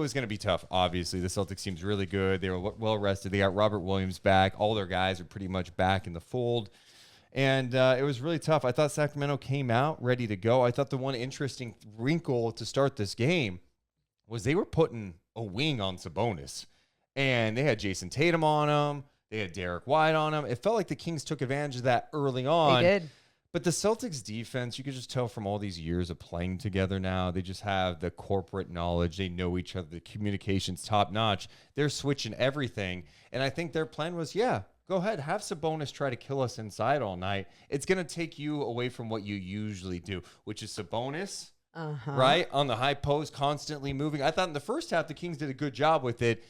was going to be tough, obviously. The Celtics seems really good. They were well rested. They got Robert Williams back. All their guys are pretty much back in the fold. And it was really tough. I thought Sacramento came out ready to go. I thought the one interesting wrinkle to start this game was they were putting a wing on Sabonis. And they had Jason Tatum on him. They had Derek White on him. It felt like the Kings took advantage of that early on. They did. But the Celtics defense, you could just tell from all these years of playing together now, they just have the corporate knowledge. They know each other. The communication's top notch. They're switching everything. And I think their plan was, go ahead, have Sabonis try to kill us inside all night. It's going to take you away from what you usually do, which is Sabonis, right, on the high post, constantly moving. I thought in the first half, the Kings did a good job with it.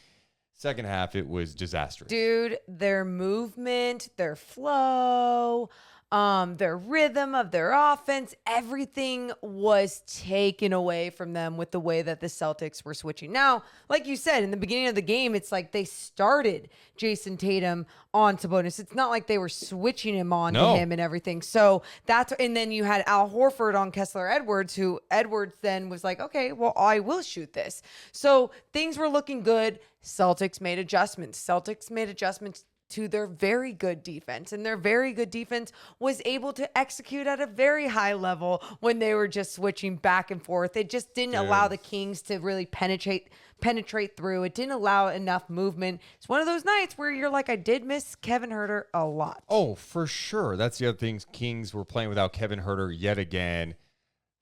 Second half, it was disastrous. Dude, their movement, their flow, their rhythm of their offense, everything was taken away from them with the way that the Celtics were switching. Now, like you said, in the beginning of the game, it's like they started Jason Tatum on Sabonis. It's not like they were switching him on to him and everything. So and then you had Al Horford on Kessler Edwards, who Edwards then was like, okay, well, I will shoot this. So things were looking good. Celtics made adjustments to their very good defense. And their very good defense was able to execute at a very high level when they were just switching back and forth. It just didn't allow the Kings to really penetrate through. It didn't allow enough movement. It's one of those nights where you're like, I did miss Kevin Huerter a lot. Oh, for sure. That's the other thing. Kings were playing without Kevin Huerter yet again.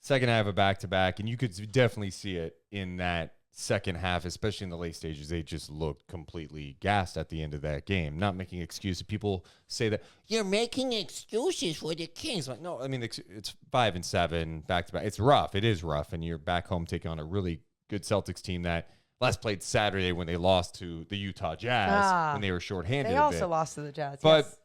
Second half of back-to-back, and you could definitely see it in that second half, especially in the late stages. They just looked completely gassed at the end of that game. Not making excuses. People say that you're making excuses for the Kings. Like, no, I mean, it's 5-7 back-to-back. It's rough. It is rough, and you're back home taking on a really good Celtics team that last played Saturday when they lost to the Utah Jazz when they were shorthanded. They also lost to the Jazz. But yes.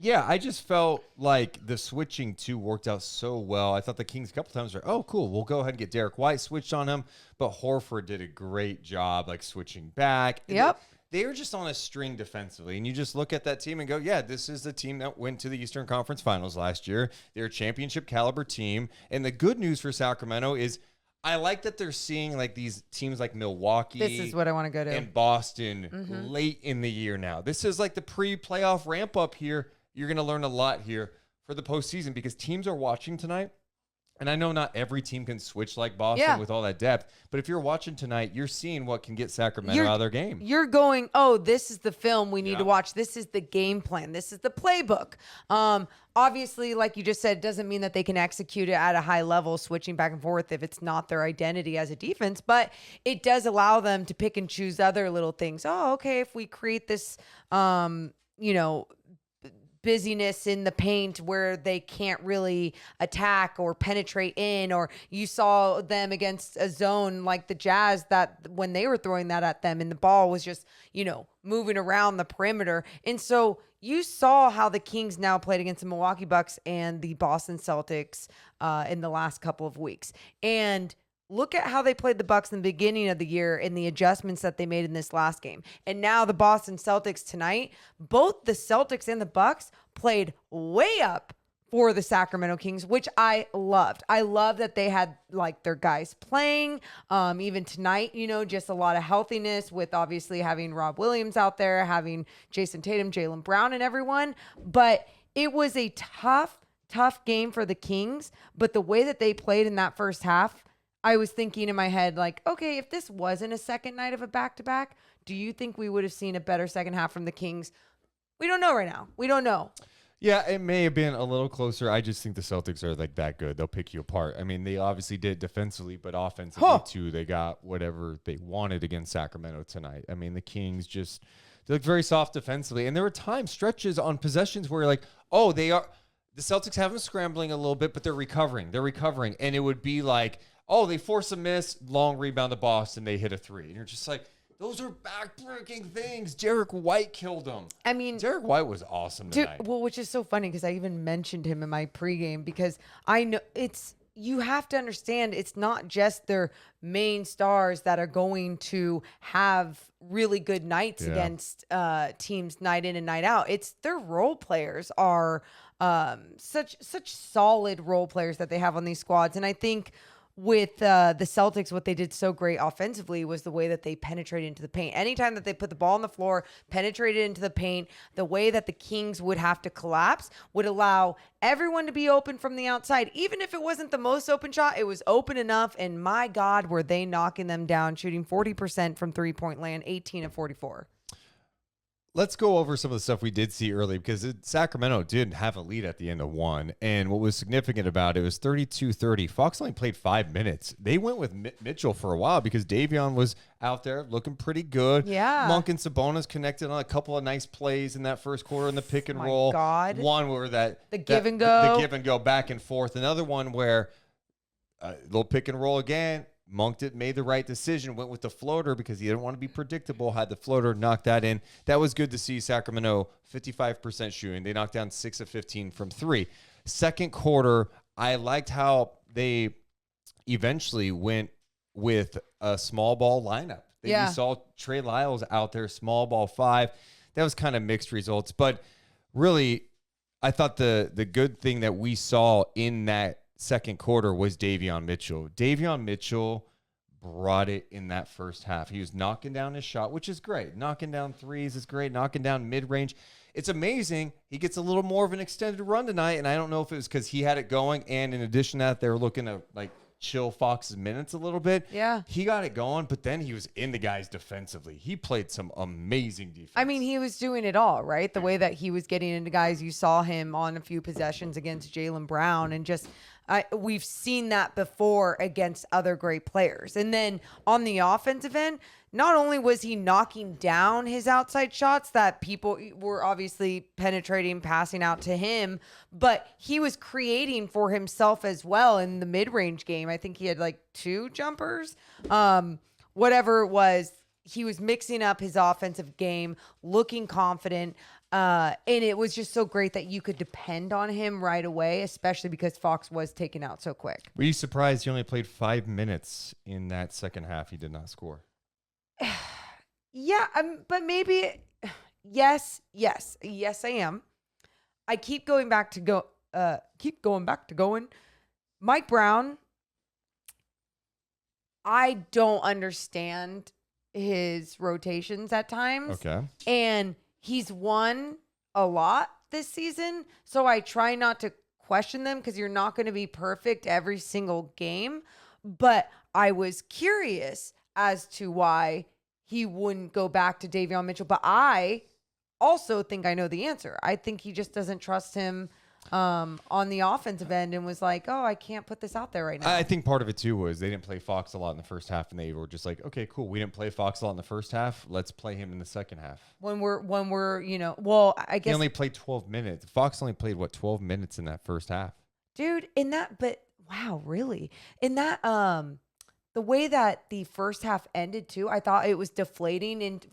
yeah, I just felt like the switching too worked out so well. I thought the Kings a couple times were, oh, cool, we'll go ahead and get Derek White switched on him. But Horford did a great job, like switching back. Yep. They were just on a string defensively. And you just look at that team and go, yeah, this is the team that went to the Eastern Conference Finals last year. They're a championship caliber team. And the good news for Sacramento is I like that they're seeing like these teams like Milwaukee. This is what I want to go to. And Boston late in the year now. This is like the pre-playoff ramp up here. You're going to learn a lot here for the postseason because teams are watching tonight. And I know not every team can switch like Boston with all that depth. But if you're watching tonight, you're seeing what can get Sacramento out of their game. You're going, oh, this is the film we need to watch. This is the game plan. This is the playbook. Obviously, like you just said, it doesn't mean that they can execute it at a high level, switching back and forth if it's not their identity as a defense. But it does allow them to pick and choose other little things. Oh, okay, if we create this, busyness in the paint where they can't really attack or penetrate in, or you saw them against a zone like the Jazz that when they were throwing that at them and the ball was just, moving around the perimeter. And so you saw how the Kings now played against the Milwaukee Bucks and the Boston Celtics in the last couple of weeks. And look at how they played the Bucks in the beginning of the year and the adjustments that they made in this last game. And now the Boston Celtics tonight, both the Celtics and the Bucks played way up for the Sacramento Kings, which I loved. I love that they had like their guys playing. Even tonight, just a lot of healthiness with obviously having Rob Williams out there, having Jason Tatum, Jaylen Brown, and everyone. But it was a tough game for the Kings. But the way that they played in that first half, I was thinking in my head, like, okay, if this wasn't a second night of a back-to-back, do you think we would have seen a better second half from the Kings? We don't know right now. We don't know. Yeah, it may have been a little closer. I just think the Celtics are like that good. They'll pick you apart. I mean, they obviously did defensively, but offensively too, they got whatever they wanted against Sacramento tonight. I mean, the Kings they looked very soft defensively. And there were stretches on possessions where you're like, oh, the Celtics have them scrambling a little bit, but they're recovering. And it would be like, oh, they force a miss, long rebound to Boston, they hit a three. And you're just like, those are back-breaking things. Derek White killed them. I mean, Derek White was awesome tonight. Well, which is so funny because I even mentioned him in my pregame because I know you have to understand it's not just their main stars that are going to have really good nights against teams night in and night out. It's their role players are such solid role players that they have on these squads. And I think with the Celtics, what they did so great offensively was the way that they penetrated into the paint. Anytime that they put the ball on the floor, penetrated into the paint, the way that the Kings would have to collapse would allow everyone to be open from the outside. Even if it wasn't the most open shot, it was open enough. And my God, were they knocking them down, shooting 40% from three-point land, 18 of 44. Let's go over some of the stuff we did see early because Sacramento did have a lead at the end of one. And what was significant about it was 32-30. Fox only played 5 minutes. They went with Mitchell for a while because Davion was out there looking pretty good. Yeah. Monk and Sabonis connected on a couple of nice plays in that first quarter in the pick and roll. God. One where the give and go. The give and go back and forth. Another one where a little pick and roll again. Monk made the right decision, went with the floater because he didn't want to be predictable, had the floater, knocked that in. That was good to see. Sacramento, 55% shooting. They knocked down 6 of 15 from 3. Second quarter, I liked how they eventually went with a small ball lineup. You saw Trey Lyles out there, small ball 5. That was kind of mixed results. But really, I thought the good thing that we saw in that second quarter was Davion Mitchell. Davion Mitchell brought it in that first half. He was knocking down his shot, which is great. Knocking down threes is great. Knocking down mid-range. It's amazing. He gets a little more of an extended run tonight, and I don't know if it was because he had it going, and in addition to that, they were looking to chill Fox's minutes a little bit. Yeah. He got it going, but then he was in the guys defensively. He played some amazing defense. I mean, he was doing it all, right? The way that he was getting into guys, you saw him on a few possessions against Jaylen Brown, and just we've seen that before against other great players. And then on the offensive end, not only was he knocking down his outside shots that people were obviously penetrating, passing out to him, but he was creating for himself as well in the mid-range game. I think he had 2 jumpers. Whatever it was, he was mixing up his offensive game, looking confident. And it was just so great that you could depend on him right away, especially because Fox was taken out so quick. Were you surprised he only played 5 minutes in that second half? He did not score. Yeah, but maybe yes, I am. I keep going back to going. Mike Brown, I don't understand his rotations at times. Okay. And he's won a lot this season, so I try not to question them because you're not going to be perfect every single game. But I was curious as to why he wouldn't go back to Davion Mitchell. But I also think I know the answer. I think he just doesn't trust him on the offensive end and was like, oh, I can't put this out there right now. I think part of it too was they didn't play Fox a lot in the first half, and they were just like, okay, cool. We didn't play Fox a lot in the first half. Let's play him in the second half. When we're I guess he only played 12 minutes. Fox only played 12 minutes in that first half. Dude, but wow, really? In that the way that the first half ended too, I thought it was deflating and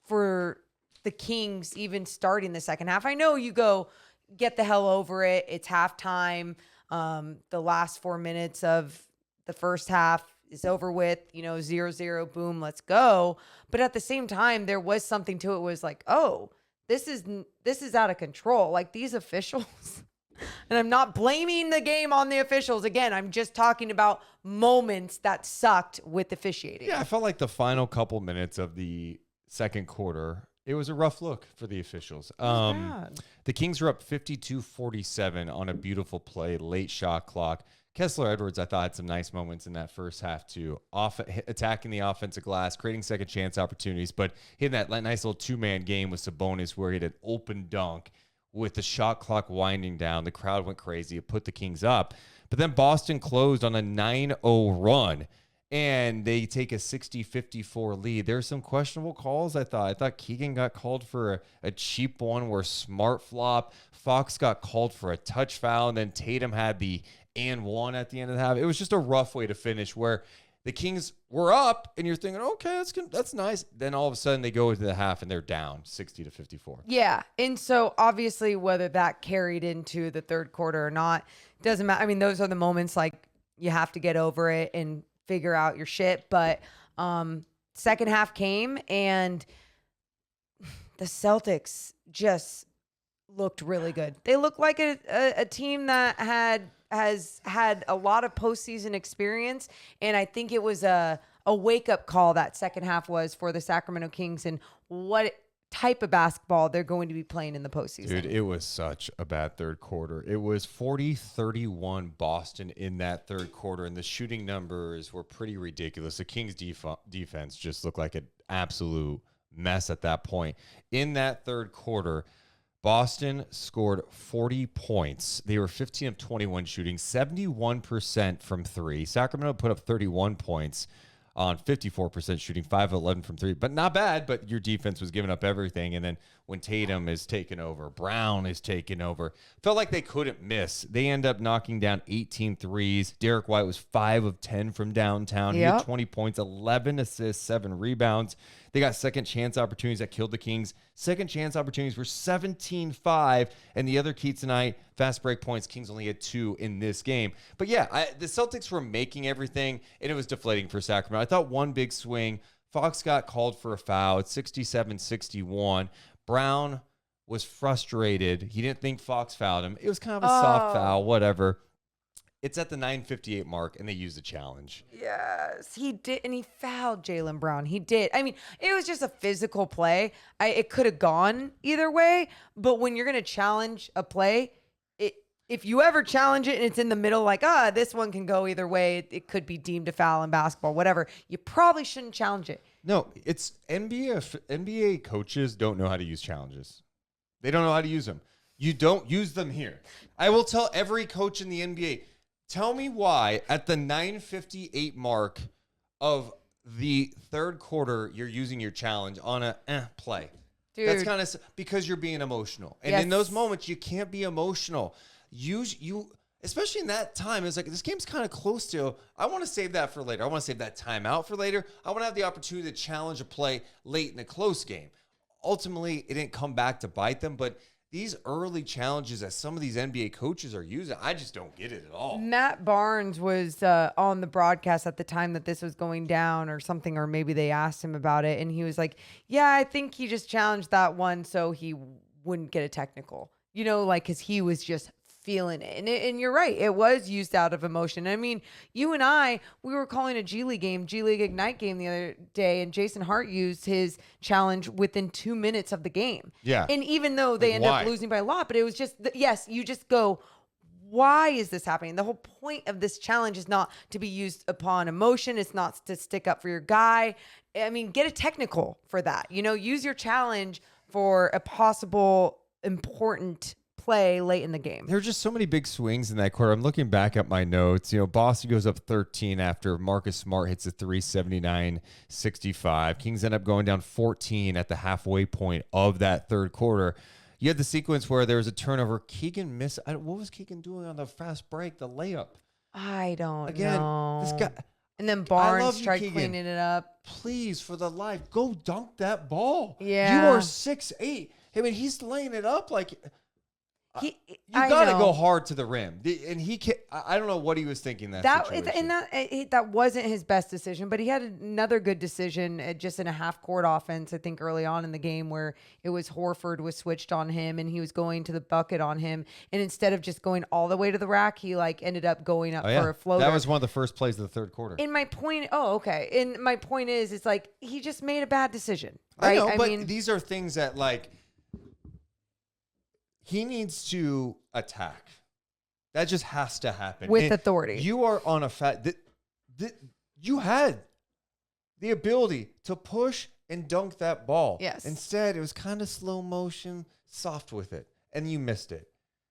for the Kings even starting the second half. I know you go get the hell over it. It's halftime. The last 4 minutes of the first half is over with, 0-0, boom, let's go. But at the same time, there was something to it. Was like, oh, this is out of control. Like these officials. And I'm not blaming the game on the officials. Again, I'm just talking about moments that sucked with officiating. Yeah, I felt like the final couple minutes of the second quarter, it was a rough look for the officials. The Kings were up 52-47 on a beautiful play, late shot clock. Kessler Edwards, I thought, had some nice moments in that first half too. Attacking the offensive glass, creating second chance opportunities, but he had that nice little 2-man game with Sabonis where he had an open dunk. With the shot clock winding down, the crowd went crazy. It put the Kings up. But then Boston closed on a 9-0 run, and they take a 60-54 lead. There's some questionable calls, I thought. I thought Keegan got called for a cheap one where Smart flop. Fox got called for a touch foul, and then Tatum had the and one at the end of the half. It was just a rough way to finish where the Kings were up, and you're thinking, okay, that's nice. Then all of a sudden, they go into the half, and they're down 60-54. Yeah, and so obviously whether that carried into the third quarter or not, doesn't matter. I mean, those are the moments you have to get over it and figure out your shit. But second half came, and the Celtics just looked really good. They looked like a team that had has had a lot of postseason experience, and I think it was a wake-up call that second half was for the Sacramento Kings and what type of basketball they're going to be playing in the postseason. Dude, it was such a bad third quarter. It was 40-31 Boston in that third quarter, and the shooting numbers were pretty ridiculous. The Kings' defense just looked like an absolute mess at that point. In that third quarter, Boston scored 40 points. They were 15 of 21 shooting, 71% from three. Sacramento put up 31 points on 54% shooting, 5 of 11 from three. But not bad, but your defense was giving up everything. And then when Tatum is taken over, Brown is taken over, felt like they couldn't miss. They end up knocking down 18 threes. Derek White was 5 of 10 from downtown. He had 20 points, 11 assists, 7 rebounds. They got second chance opportunities that killed the Kings. Second chance opportunities were 17-5. And the other key tonight, fast break points, Kings only had 2 in this game. But yeah, the Celtics were making everything, and it was deflating for Sacramento. I thought one big swing, Fox got called for a foul. It's 67-61. Brown was frustrated. He didn't think Fox fouled him. It was kind of a soft foul, whatever. It's at the 9:58 mark, and they used a challenge. Yes, he did, and he fouled Jaylen Brown. He did. I mean, it was just a physical play. It could have gone either way, but when you're going to challenge a play, if you ever challenge it and it's in the middle, like, this one can go either way, it could be deemed a foul in basketball, whatever, you probably shouldn't challenge it. No, it's NBA coaches don't know how to use challenges. They don't know how to use them. You don't use them here. I will tell every coach in the NBA, tell me why at the 9:58 mark of the third quarter you're using your challenge on a play. Dude. That's kind of because you're being emotional. And in those moments, you can't be emotional. Especially in that time, it's like this game's kind of close to, I want to save that for later. I want to save that timeout for later. I want to have the opportunity to challenge a play late in a close game. Ultimately, it didn't come back to bite them, but these early challenges that some of these NBA coaches are using, I just don't get it at all. Matt Barnes was on the broadcast at the time that this was going down or something, or maybe they asked him about it, and he was like, yeah, I think he just challenged that one so he wouldn't get a technical. Because he was just feeling it. And you're right. It was used out of emotion. I mean, you and we were calling a G League Ignite game the other day, and Jason Hart used his challenge within 2 minutes of the game. Yeah. And even though they ended up losing by a lot, but it was just, you just go, why is this happening? The whole point of this challenge is not to be used upon emotion. It's not to stick up for your guy. I mean, get a technical for that. Use your challenge for a possible important play late in the game. There are just so many big swings in that quarter. I'm looking back at my notes. Boston goes up 13 after Marcus Smart hits a 379-65. Kings end up going down 14 at the halfway point of that third quarter. You had the sequence where there was a turnover. Keegan missed. What was Keegan doing on the fast break? The layup. I don't know. This guy. And then Barnes tried cleaning it up. Please, for the life, go dunk that ball. Yeah. You are 6'8". I mean, he's laying it up like... you I got to know. go hard to the rim, and he can't. I don't know what he was thinking that situation. That wasn't his best decision, but he had another good decision just in a half court offense. I think early on in the game where it was Horford was switched on him and he was going to the bucket on him, and instead of just going all the way to the rack, he ended up going up for a floater. That was one of the first plays of the third quarter. And my point, and my point is, it's like he just made a bad decision. Right? I know, but these are things that he needs to attack. That just has to happen. With authority. You are on a you had the ability to push and dunk that ball. Yes. Instead, it was kind of slow motion, soft with it, and you missed it.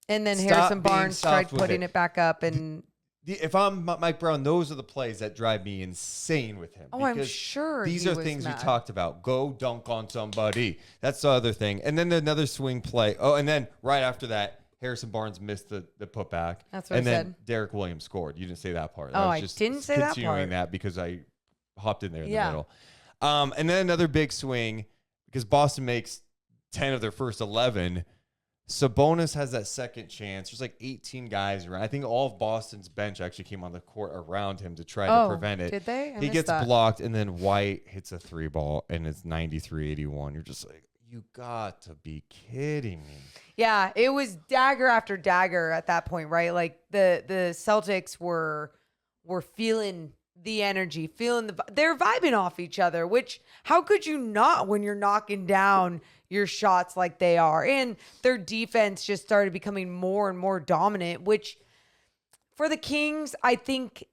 And then Harrison Barnes tried putting it back up, and if I'm Mike Brown, those are the plays that drive me insane with him. Oh, I'm sure these are things we talked about. Go dunk on somebody. That's the other thing. And then another swing play. Oh, and then right after that, Harrison Barnes missed the putback. That's what and I then said. Derek Williams scored. You didn't say that part. I didn't say that part. Continuing that because I hopped in there in the middle. And then another big swing because Boston makes 10 of their first 11. Sabonis has that second chance. There's 18 guys around. I think all of Boston's bench actually came on the court around him to try to prevent it. Did they? He gets blocked, and then White hits a 3 ball, and it's 93-81. You're just like, you got to be kidding me. Yeah, it was dagger after dagger at that point, right? Like the Celtics were feeling the energy, they're vibing off each other, which how could you not when you're knocking down your shots like they are? And their defense just started becoming more and more dominant, which for the Kings, I think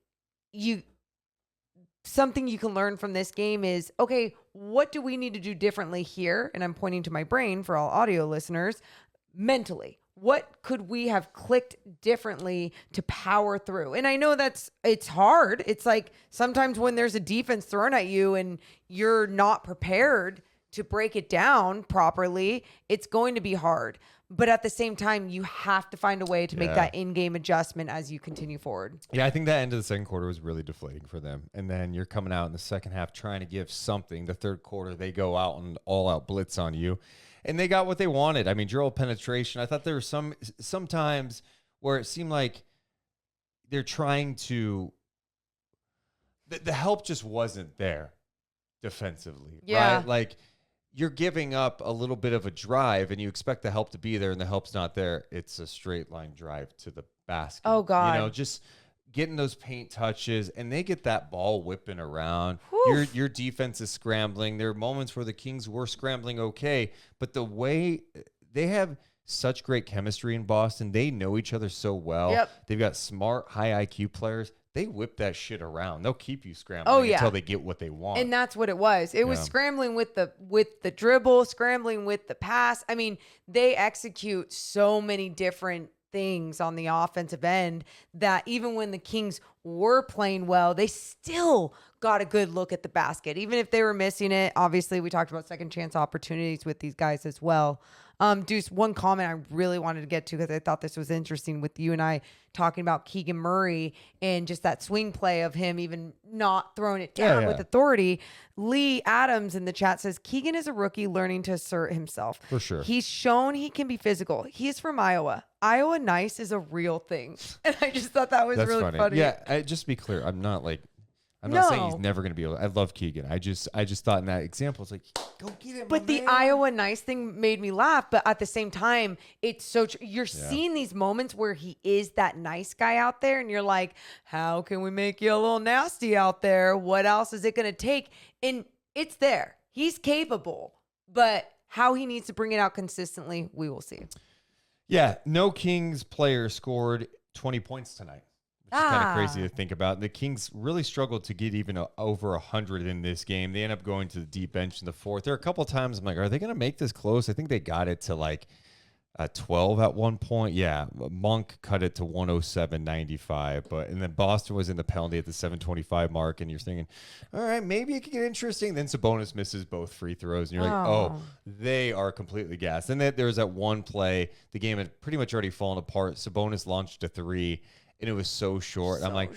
something you can learn from this game is, okay, what do we need to do differently here? And I'm pointing to my brain for all audio listeners, mentally. What could we have clicked differently to power through? And I know it's hard. It's like sometimes when there's a defense thrown at you and you're not prepared to break it down properly, it's going to be hard. But at the same time, you have to find a way to make that in-game adjustment as you continue forward. Yeah, I think that end of the second quarter was really deflating for them. And then you're coming out in the second half trying to give something. The third quarter, they go out and all-out blitz on you. And they got what they wanted. I mean, drill penetration. I thought there were sometimes where it seemed like they're trying to the help just wasn't there defensively, right? Like you're giving up a little bit of a drive and you expect the help to be there and the help's not there. It's a straight line drive to the basket. Oh, God. You know, just getting those paint touches and they get that ball whipping around. Your defense is scrambling. There are moments where the Kings were scrambling okay, but the way they have such great chemistry in Boston, they know each other so well. Yep. They've got smart, high IQ players. They whip that shit around. They'll keep you scrambling until they get what they want. And that's what it was. It was scrambling with the dribble, scrambling with the pass. I mean, they execute so many different things on the offensive end that even when the Kings were playing well, they still got a good look at the basket. Even if they were missing it, obviously we talked about second chance opportunities with these guys as well. Deuce, one comment I really wanted to get to because I thought this was interesting with you and I talking about Keegan Murray and just that swing play of him even not throwing it down with authority. Lee Adams in the chat says, Keegan is a rookie learning to assert himself. For sure. He's shown he can be physical. He is from Iowa. Iowa nice is a real thing. And I just thought that was really funny. Yeah, just to be clear, I'm not saying he's never going to be able to. I love Keegan. I just thought in that example, it's like, go get him. But the Iowa nice thing made me laugh. But at the same time, it's so you're seeing these moments where he is that nice guy out there. And you're like, how can we make you a little nasty out there? What else is it going to take? And it's there. He's capable. But how he needs to bring it out consistently, we will see. Yeah, no Kings player scored 20 points tonight. Which is kind of crazy to think about. The Kings really struggled to get even over 100 in this game. They end up going to the deep bench in the fourth. There are a couple of times I'm like, are they going to make this close? I think they got it to like 12 at one point. Yeah, Monk cut it to 107.95. And then Boston was in the penalty at the 7:25 mark. And you're thinking, all right, maybe it could get interesting. Then Sabonis misses both free throws. And you're like, oh, they are completely gassed. And then there was that one play. The game had pretty much already fallen apart. Sabonis launched a three. And it was so short. I'm like,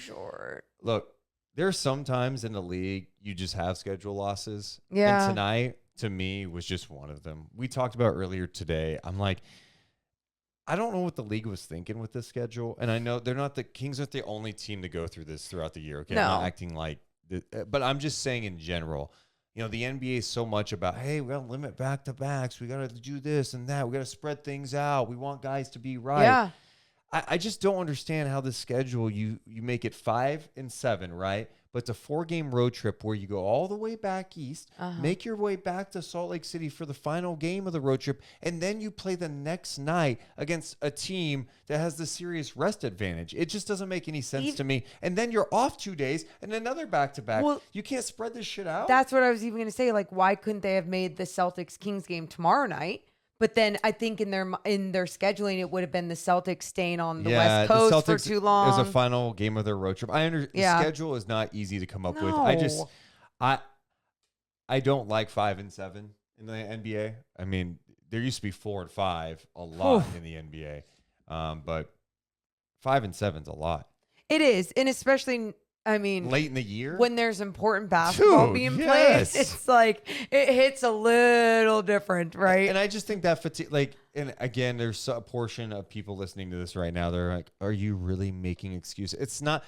look, there's some times in the league you just have schedule losses. Yeah. And tonight, to me, was just one of them. We talked about earlier today. I'm like, I don't know what the league was thinking with this schedule. And I know the Kings aren't the only team to go through this throughout the year. Okay, no. I'm not acting like, but I'm just saying in general. You know, the NBA is so much about, hey, we got to limit back-to-backs. We got to do this and that. We got to spread things out. We want guys to be right. Yeah. I just don't understand how this schedule, you make it 5 and 7, right? But it's a 4-game road trip where you go all the way back east, make your way back to Salt Lake City for the final game of the road trip, and then you play the next night against a team that has the serious rest advantage. It just doesn't make any sense to me. And then you're off 2 days and another back-to-back. Well, you can't spread this shit out. That's what I was even going to say. Like, why couldn't they have made the Celtics-Kings game tomorrow night? But then I think in their scheduling, it would have been the Celtics staying on the West Coast for too long. It was a final game of their road trip. The schedule is not easy to come up with. I don't like 5 and 7 in the NBA. I mean, there used to be 4 and 5 a lot in the NBA, but 5 and 7's a lot. It is, and especially. I mean, late in the year when there's important basketball being played, it's like it hits a little different, right? And I just think that fatigue, like, and again, there's a portion of people listening to this right now. They're like, "Are you really making excuses?" It's not.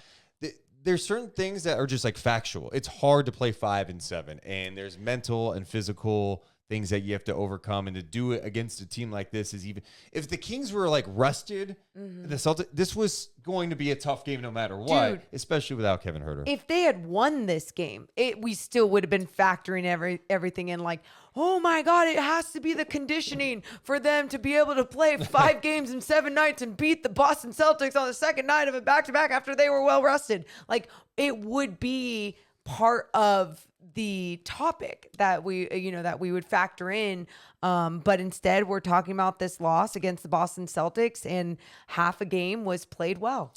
There's certain things that are just like factual. It's hard to play 5 and 7, and there's mental and physical things that you have to overcome, and to do it against a team like this is even if the Kings were like rusted, the Celtics, this was going to be a tough game no matter what, Dude, especially without Kevin Huerter. if they had won this game, we still would have been factoring everything in like, oh my God, it has to be the conditioning for them to be able to play 5 games in 7 nights and beat the Boston Celtics on the second night of a back-to-back after they were well rested. Like, it would be part of the topic that we would factor in. But instead we're talking about this loss against the Boston Celtics, and half a game was played well.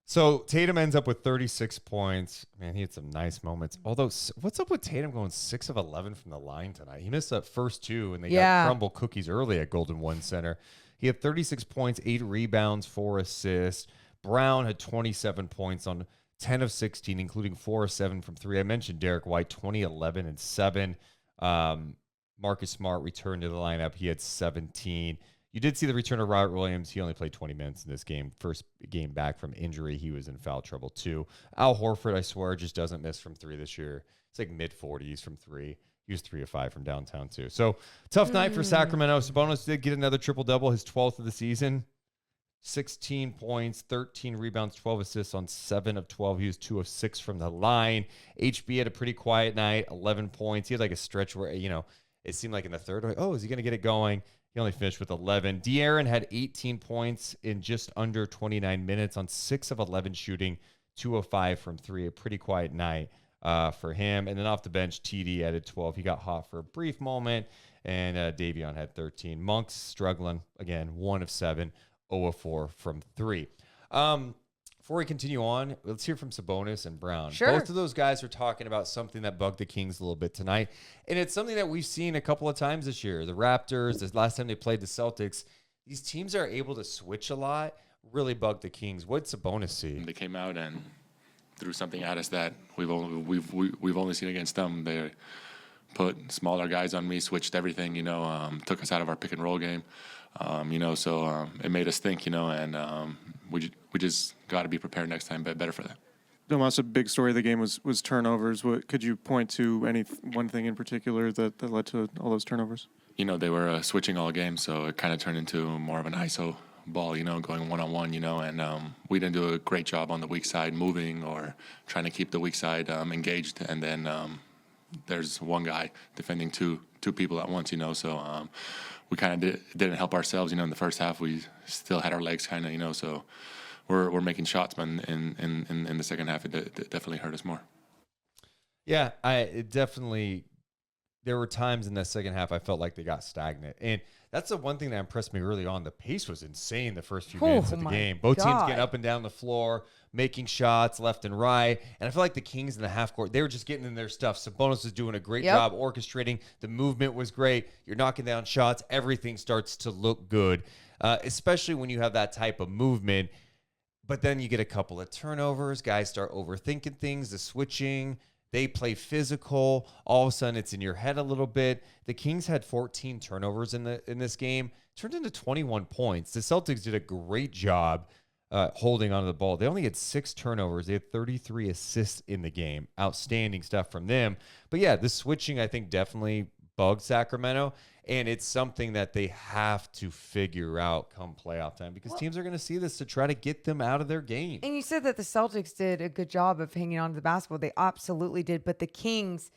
So Tatum ends up with 36 points. Man, he had some nice moments. Although, what's up with Tatum going 6 of 11 from the line tonight? He missed that first 2, and they got crumble cookies early at Golden One Center. He had 36 points, 8 rebounds, 4 assists. Brown had 27 points on 10 of 16, including 4 of 7 from 3. I mentioned Derek White, 20, 11, and 7. Marcus Smart returned to the lineup. He had 17. You did see the return of Robert Williams. He only played 20 minutes in this game. First game back from injury. He was in foul trouble too. Al Horford, I swear, just doesn't miss from 3 this year. It's like mid-40s from 3. He was 3 of 5 from downtown too. So tough night for Sacramento. Sabonis did get another triple-double, his 12th of the season. 16 points, 13 rebounds, 12 assists on 7 of 12. He was 2 of 6 from the line. HB had a pretty quiet night, 11 points. He had like a stretch where, it seemed like in the third, like, oh, is he going to get it going? He only finished with 11. De'Aaron had 18 points in just under 29 minutes on 6 of 11 shooting, 2 of 5 from 3. A pretty quiet night for him. And then off the bench, TD added 12. He got hot for a brief moment, and Davion had 13. Monk's struggling, again, 1 of 7. 0 of 4 from 3. Before we continue on, let's hear from Sabonis and Brown. Sure. Both of those guys are talking about something that bugged the Kings a little bit tonight, and it's something that we've seen a couple of times this year. The Raptors, the last time they played the Celtics, these teams are able to switch a lot, really bugged the Kings. What'd Sabonis see? They came out and threw something at us that we've only seen against them. They put smaller guys on me, switched everything, took us out of our pick and roll game. So it made us think, and we just got to be prepared next time, but better for that. Domas, a big story of the game was turnovers. What could you point to one thing in particular that led to all those turnovers? They were switching all game, so it kind of turned into more of an ISO ball, going one-on-one, and we didn't do a great job on the weak side moving or trying to keep the weak side engaged, and then there's one guy defending two people at once, so we kind of didn't help ourselves, in the first half. We still had our legs kind of, so we're making shots, but in the second half, it definitely hurt us more. Yeah, there were times in that second half I felt like they got stagnant. And that's the one thing that impressed me early on. The pace was insane the first few minutes of the game. Both teams getting up and down the floor, making shots left and right. And I feel like the Kings in the half court, they were just getting in their stuff. Sabonis was doing a great job orchestrating. The movement was great. You're knocking down shots. Everything starts to look good, especially when you have that type of movement. But then you get a couple of turnovers. Guys start overthinking things, the switching. They play physical. All of a sudden, it's in your head a little bit. The Kings had 14 turnovers in this game. Turned into 21 points. The Celtics did a great job holding onto the ball. They only had 6 turnovers. They had 33 assists in the game. Outstanding stuff from them. But yeah, the switching, I think, definitely bugged Sacramento. And it's something that they have to figure out come playoff time, because teams are going to see this to try to get them out of their game. And you said that the Celtics did a good job of hanging on to the basketball. They absolutely did. But the Kings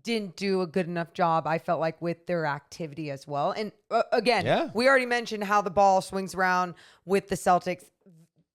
didn't do a good enough job, I felt like, with their activity as well. And again, we already mentioned how the ball swings around with the Celtics.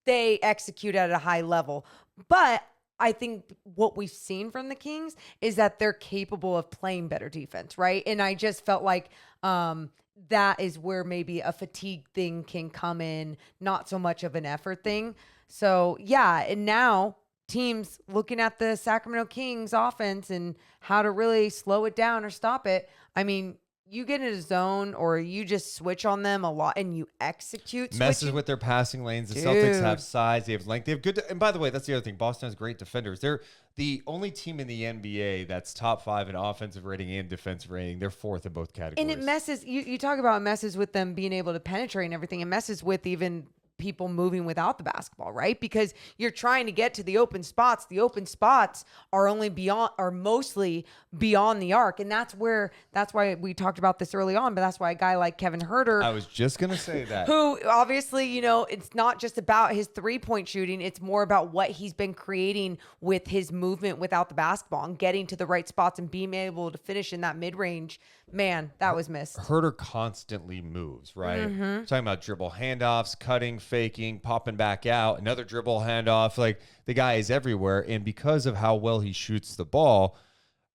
They execute at a high level. But I think what we've seen from the Kings is that they're capable of playing better defense, right? And I just felt like that is where maybe a fatigue thing can come in, not so much of an effort thing. So, yeah, and now teams looking at the Sacramento Kings offense and how to really slow it down or stop it. I mean, you get in a zone or you just switch on them a lot and you execute messes with their passing lanes. The Celtics have size, they have length, they have good. And by the way, that's the other thing. Boston has great defenders. They're the only team in the NBA that's top 5 in offensive rating and defensive rating. They're 4th in both categories. And it messes. You talk about it messes with them being able to penetrate and everything. It messes with even people moving without the basketball, right? Because you're trying to get to the open spots. The open spots are mostly beyond the arc. And that's why we talked about this early on, but that's why a guy like Kevin Herter, I was just going to say that. who obviously, it's not just about his 3-point shooting. It's more about what he's been creating with his movement without the basketball and getting to the right spots and being able to finish in that mid-range. Man, that was missed. Herter constantly moves, right? Mm-hmm. Talking about dribble handoffs, cutting, faking, popping back out, another dribble handoff. Like, the guy is everywhere. And because of how well he shoots the ball,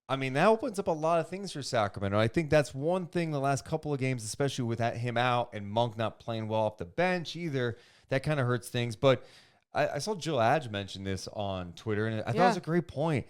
I mean, that opens up a lot of things for Sacramento. I think that's one thing the last couple of games, especially with him out and Monk not playing well off the bench either, that kind of hurts things. But I saw Jill Adge mention this on Twitter, and I thought it was a great point.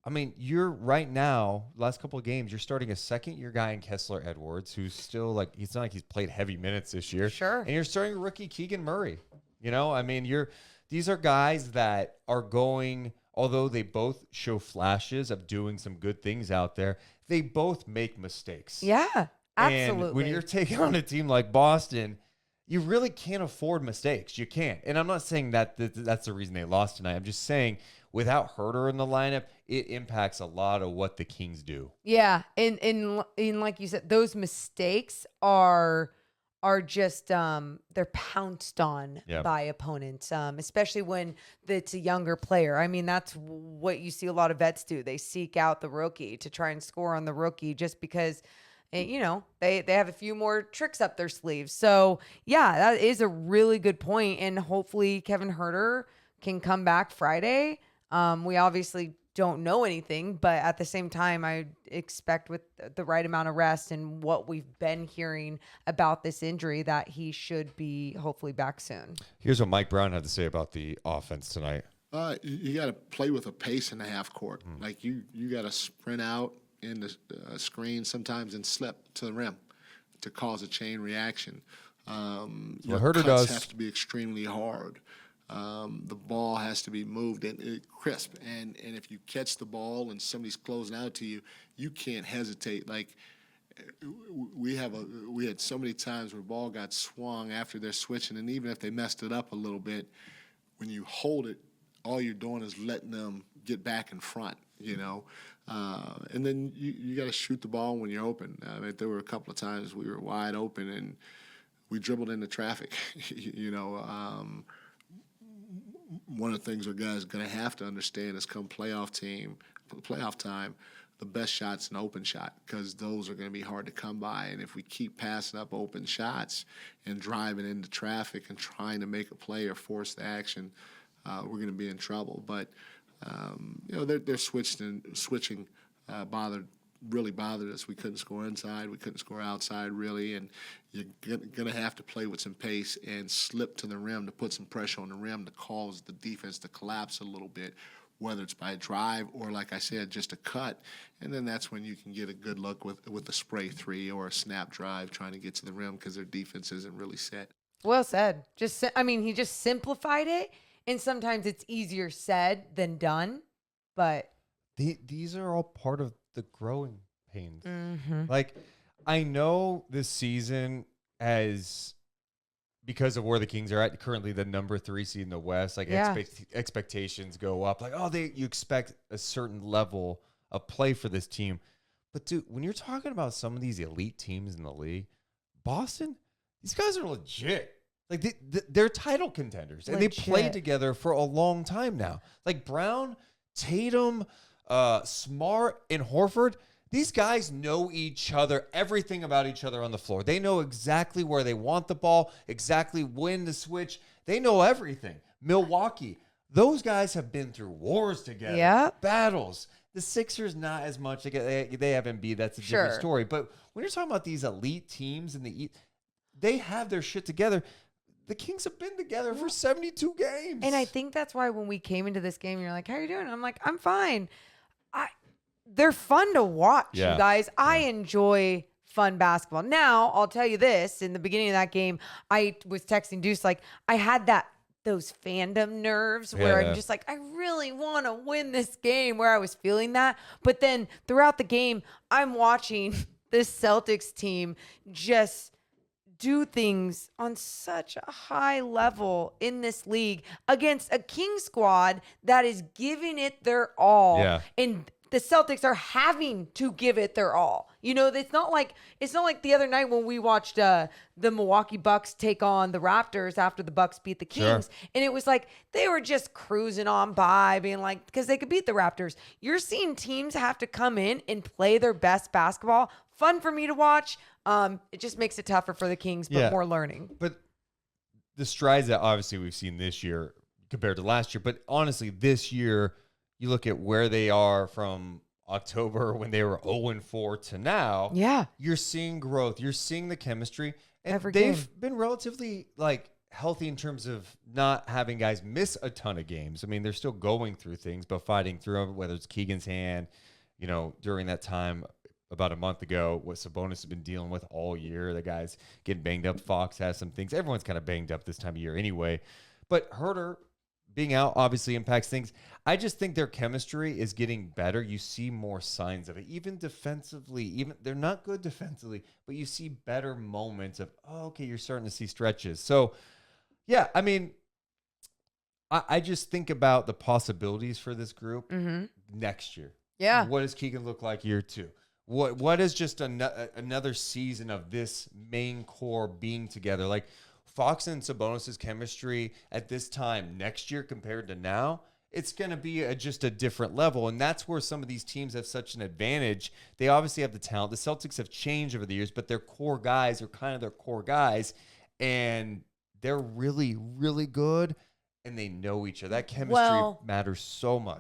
I mean, you're right now, last couple of games, you're starting a second-year guy in Kessler Edwards, who's still it's not like he's played heavy minutes this year. Sure. And you're starting rookie Keegan Murray. I mean, these are guys that are going, although they both show flashes of doing some good things out there, they both make mistakes. Yeah, absolutely. And when you're taking on a team like Boston, you really can't afford mistakes. You can't. And I'm not saying that that's the reason they lost tonight. I'm just saying without Herter in the lineup, it impacts a lot of what the Kings do. Yeah. And like you said, those mistakes are just they're pounced on by opponents, especially when it's a younger player. I mean, that's what you see a lot of vets do. They seek out the rookie to try and score on the rookie just because they have a few more tricks up their sleeves. So yeah, that is a really good point. And hopefully Kevin Herter can come back Friday. We obviously don't know anything, but at the same time, I expect with the right amount of rest and what we've been hearing about this injury that he should be hopefully back soon. Here's what Mike Brown had to say about the offense tonight. You got to play with a pace in the half court. Like you got to sprint out in the screen sometimes and slip to the rim to cause a chain reaction. Your cuts have to be extremely hard. The ball has to be moved and crisp. And if you catch the ball and somebody's closing out to you, you can't hesitate. Like we had so many times where the ball got swung after they're switching, and even if they messed it up a little bit, when you hold it, all you're doing is letting them get back in front, and then you got to shoot the ball when you're open. I mean, there were a couple of times we were wide open and we dribbled into traffic, One of the things our guys are going to have to understand is come playoff time, the best shot's an open shot because those are going to be hard to come by. And if we keep passing up open shots and driving into traffic and trying to make a play or force the action, we're going to be in trouble. But they're switching really bothered us. We couldn't score inside. We couldn't score outside, really. And you're going to have to play with some pace and slip to the rim to put some pressure on the rim to cause the defense to collapse a little bit, whether it's by a drive or, like I said, just a cut. And then that's when you can get a good look with a spray three or a snap drive trying to get to the rim because their defense isn't really set. Well said. He just simplified it, and sometimes it's easier said than done, but these are all part of the growing pains. Mm-hmm. Like, I know this season because of where the Kings are at, currently the number 3 seed in the West, like expectations go up. Like, you expect a certain level of play for this team. But dude, when you're talking about some of these elite teams in the league, Boston, these guys are legit. Like they're title contenders, and they played together for a long time now. Like Brown, Tatum, Smart, and Horford, these guys know each other, everything about each other on the floor. They know exactly where they want the ball, exactly when to switch. They know everything. Milwaukee, those guys have been through wars together, battles. The Sixers, not as much. They have Embiid. That's a different story. But when you're talking about these elite teams in the East, they have their shit together. The Kings have been together for 72 games. And I think that's why when we came into this game, you're like, how are you doing? And I'm like, I'm fine. They're fun to watch, you guys. I enjoy fun basketball. Now, I'll tell you this. In the beginning of that game, I was texting Deuce, like, I had those fandom nerves where I'm just like, I really want to win this game, where I was feeling that. But then throughout the game, I'm watching this Celtics team just do things on such a high level in this league against a King squad that is giving it their all. Yeah. And the Celtics are having to give it their all. You know, it's not like the other night when we watched the Milwaukee Bucks take on the Raptors after the Bucks beat the Kings. Sure. And it was like they were just cruising on by, being like, because they could beat the Raptors. You're seeing teams have to come in and play their best basketball. Fun for me to watch. It just makes it tougher for the Kings, but Yeah. more learning. But the strides that obviously we've seen this year compared to last year, but honestly, this year, you look at where they are from October when they were 0-4 to now. Yeah. You're seeing growth. You're seeing the chemistry. And Every they've game. been relatively like healthy in terms of not having guys miss a ton of games. I mean, they're still going through things, but fighting through them, whether it's Keegan's hand, you know, during that time about a month ago, what Sabonis has been dealing with all year. The guy's getting banged up. Fox has some things. Everyone's kind of banged up this time of year anyway. But Herter being out obviously impacts things. I just think their chemistry is getting better. You see more signs of it, even defensively. Even they're not good defensively, but you see better moments of, oh, okay, you're starting to see stretches. So, yeah, I mean, I just think about the possibilities for this group next year. Yeah. What does Keegan look like year 2? What is just another season of this main core being together? Like Fox and Sabonis' chemistry at this time next year compared to now, it's going to be just a different level. And that's where some of these teams have such an advantage. They obviously have the talent. The Celtics have changed over the years, but their core guys are kind of their core guys. And they're really, really good. And they know each other. That chemistry matters so much.